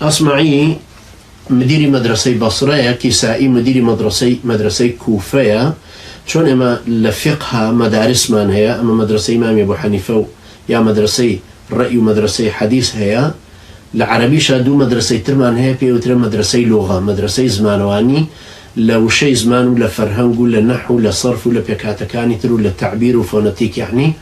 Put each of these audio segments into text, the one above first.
أصمعي مديري مدرسة بصرية، كسائي مديري مدرسة كوفية. شون اما لفقها مدارس من هي، اما مدرسة امام ابو حنيفة يا مدرسة رأي ومدرسة حديث هي. العربي شادو مدرسة ترمان هي بيوتر مدرسة لغة، مدرسة زمانواني لو شيء زمان ولا فرهنج ولا نحو ولا صرف ولا بيكاتكاني تر ولا تعبير وفوناتيك، يعني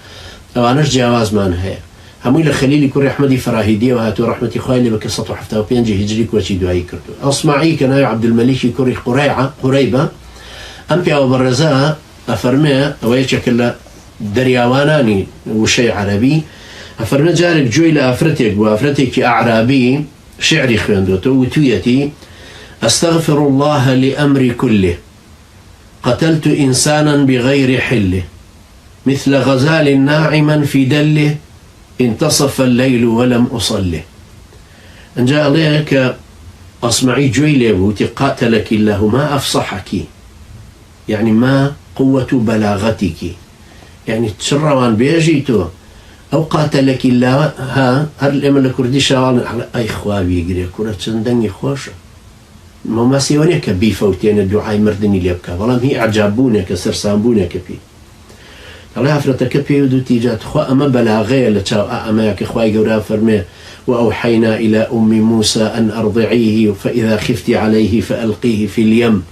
اوانش جواز مان هي. هموي لخليلي كوري احمدي فراهيدية وهاتو رحمتي خايلي بكسطو حفتاو بينجي هجري كوشي دعاي كردو. أصمعي كان عبد الملك كوري قريبة أمبيا وبرزاء أفرمي ويشكل درياواناني وشي عربي. أفرمي جارك جوي لأفرتك وأفرتك أعرابي شعري خياندوتو وتويتي: أستغفر الله لأمري كله، قتلت إنسانا بغير حله، مثل غزال ناعما في دله، انتصف الليل ولم أصله. أن جاء عليك أصمعي جويلي وتقاتلك الله، ما أفصحك، يعني ما قوة بلاغتك، يعني تشروان بيجيتو أو قاتلك الله. ها هر الأمل الكردي شوان على أي خوابي يقري كرة تندني خوشة ما سيوانيك بيفوتين الدعاء مردني ليبكا، والله هي أعجابونك سرسامبونك بي الله أفرتك بي ودو تيجات خو أما بلاغية لتشاو أماك خواي قورا فرمي: وأوحينا إلى أم موسى أن أرضعيه فإذا خفت عليه فألقيه في اليم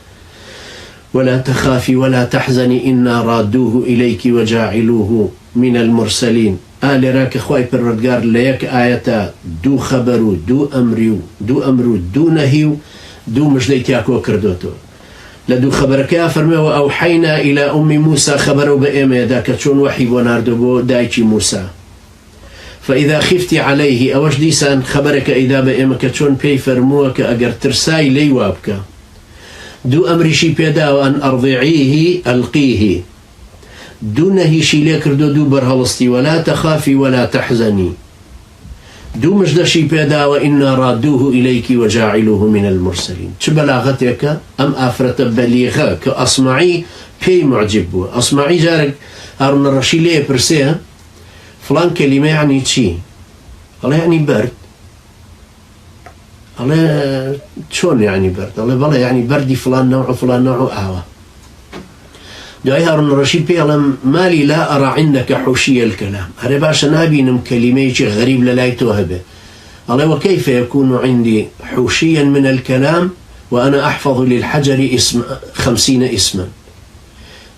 ولا تخافي ولا تحزني إنا رادوه إليك وجاعلوه من المرسلين. آل راك خواي پروردگار ليك آياتا دو خبرو دو أمرو دو نهيو دو مجليتياكو كردوتو لدو خبرك يا فرمي: وأوحينا إلى أم موسى خبروا بإيمة داك تشون وحي وناردو بو دايتي موسى فإذا خفت عليه أوش ديسان خبرك إذا بإيمة تشون بي فرموك أجر ترساي لي وابك دو أمري شي بيدا وأن أرضعيه ألقيه دو نهي شي ليكردو دو برهلستي ولا تخافي ولا تحزني دو مجدشي بيدا وإنا رادوه إليك وجاعلوه من المرسلين. بلاغتك أم آفرت بليغة كأصمعي بي معجب. أصمعي جارك أرون الرشي ليه برسيه فلان كلمة يعني تشي، الله يعني برد، الله شون يعني برد، الله بلا يعني بردي فلان نوع آوى. دعي هارون الرشيد بيعلم مالي لا أرى عندك حوشي الكلام، هذا باش نابينم كلمة غريب لا يتوهبه. الله وكيف يكون عندي حوشيا من الكلام وأنا أحفظ للحجر 50 اسما؟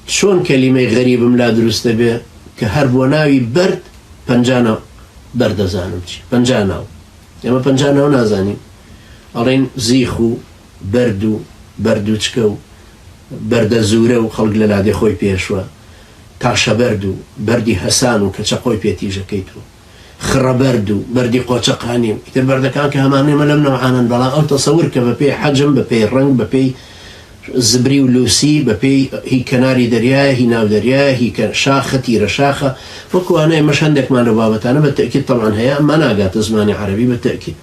شون كلمة غريبة ملا درست به كهرب وناوي برد بنجانا برد زانمشي بنجانا يما بنجانا ونازاني أرين زيخو بردو تشكو برد زوره و خلق للعدي خوي بيشوا تاشا بردي حسانو كتشاقوي بيتيجا كيتو خرا بردي قوشقاني إذا برد كان كهماني ملمنا معانا بلا أو تصورك ببي حجم ببي رنگ ببي زبري ولوسي ببي هي كناري درياه هي ناو درياه هي شاخة هي رشاخة فكو أنا مش عندك ما نبابت أنا بالتأكيد طبعا هي أما أنا قات زماني عربي بالتأكيد.